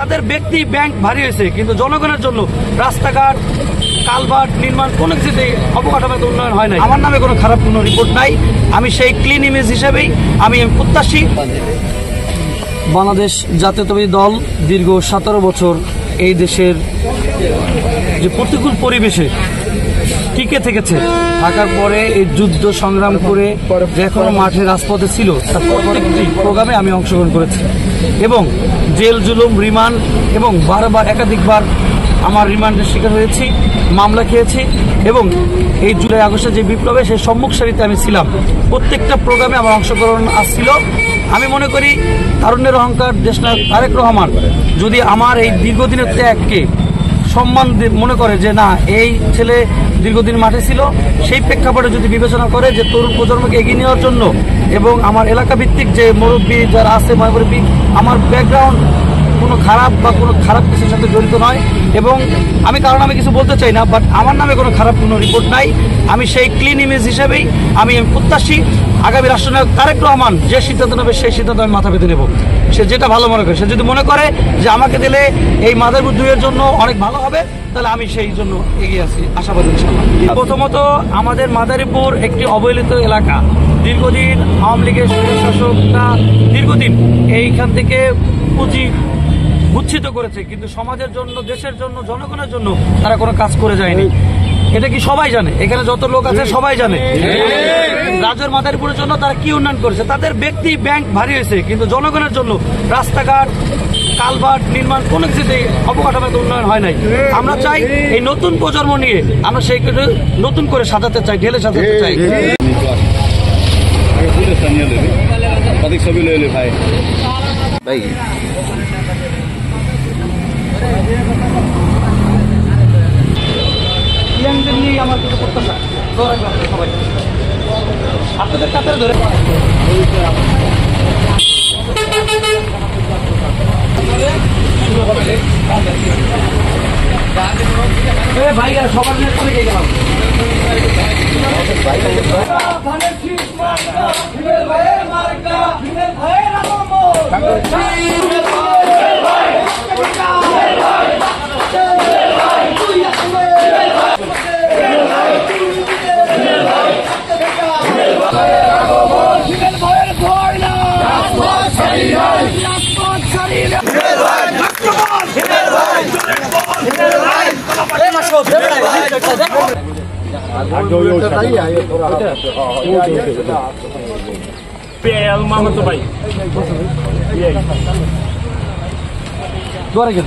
তাদের ব্যক্তি ব্যাংক ভারী হয়েছে, কিন্তু জনগণের জন্য রাস্তাঘাট কালভার্ট নির্মাণ কোনো কিছুতেই অবকাঠামোগত উন্নয়ন হয় নাই। আমার নামে কোনো খারাপ কোনো রিপোর্ট নাই। আমি সেই ক্লিন ইমেজ হিসেবেই আমি প্রত্যাশী। বাংলাদেশ জাতীয়তাবাদী দল দীর্ঘ 17 বছর এই দেশের যে প্রতিকূল পরিবেশে টিকে থেকেছে, থাকার পরে এই যুদ্ধ সংগ্রাম করে যে এখনো মাঠে রাজপথে ছিল, তার প্রত্যেকটি প্রোগ্রামে আমি অংশগ্রহণ করেছি এবং জেল জুলুম রিমান্ড এবং বারবার একাধিকবার আমার রিমান্ডের শিকার হয়েছি, মামলা খেয়েছি এবং এই জুলাই আগস্টে যে বিপ্লবে সেই সম্মুখ সারিতে আমি ছিলাম। প্রত্যেকটা প্রোগ্রামে আমার অংশগ্রহণ আসছিল। আমি মনে করি তারুণ্যের অহংকার দেশনায়ক তারেক রহমান যদি আমার এই দীর্ঘদিনের ত্যাগকে সম্মান মনে করে যে না, এই ছেলে দীর্ঘদিন মাঠে ছিল, সেই প্রেক্ষাপটে যদি বিবেচনা করে যে তরুণ প্রজন্মকে এগিয়ে নেওয়ার জন্য এবং আমার এলাকা ভিত্তিক যে মুরব্বী যারা আছে মুরব্বী, আমার ব্যাকগ্রাউন্ড কোনো খারাপ বা কোনো খারাপ কিছুর সাথে জড়িত নয় এবং আমি কারণ আমি কিছু বলতে চাই না, বাট আমার নামে কোনো খারাপ কোনো রিপোর্ট নাই। আমি সেই ক্লিন ইমেজ হিসেবেই আমি প্রত্যাশী আগামী রাষ্ট্রনায়ক তারেক রহমান যে সিদ্ধান্ত নেবে সেই সিদ্ধান্ত আমি মাথা পেতে নেব। সে যেটা ভালো মনে করে, সে যদি মনে করে যে আমাকে দিলে এই মাদারীপুর 2 এর জন্য অনেক ভালো হবে, তাহলে আমি সেই জন্য এগিয়ে আছি, আশাবাদী ইনশাআল্লাহ। প্রথমত আমাদের মাদারীপুর একটি অবহেলিত এলাকা। দীর্ঘদিন আওয়ামী লীগের শাসকরা দীর্ঘদিন এইখান থেকে পুঁজি গুচ্ছিত করেছে, কিন্তু সমাজের জন্য, দেশের জন্য, জনগণের জন্য তারা কোনো কাজ করে যায়নি। এটা কি সবাই জানে? এখানে যত লোক আছে সবাই জানে রাজ্যের মাদারীপুরের জন্য তারা কি উন্নয়ন করেছে। তাদের ব্যক্তি ব্যাংক ভারী হয়েছে, কিন্তু জনগণের জন্য রাস্তাঘাট কালভার্ট নির্মাণ কোনো কিছুতেই অবকাঠামোগত উন্নয়ন হয় নাই। আমরা চাই এই নতুন প্রজন্ম নিয়ে আমরা সেই নতুন করে সাজাতে চাই, ঢেলে সাজাতে চাই। ভাই ইয়াংদের নিয়েই আমার কিছু প্রত্যাশা। সবাই আপনাদের কাতারে ধরে ভাই সবার করে গেলাম Mama tuh baik. Iya. Dua lagi.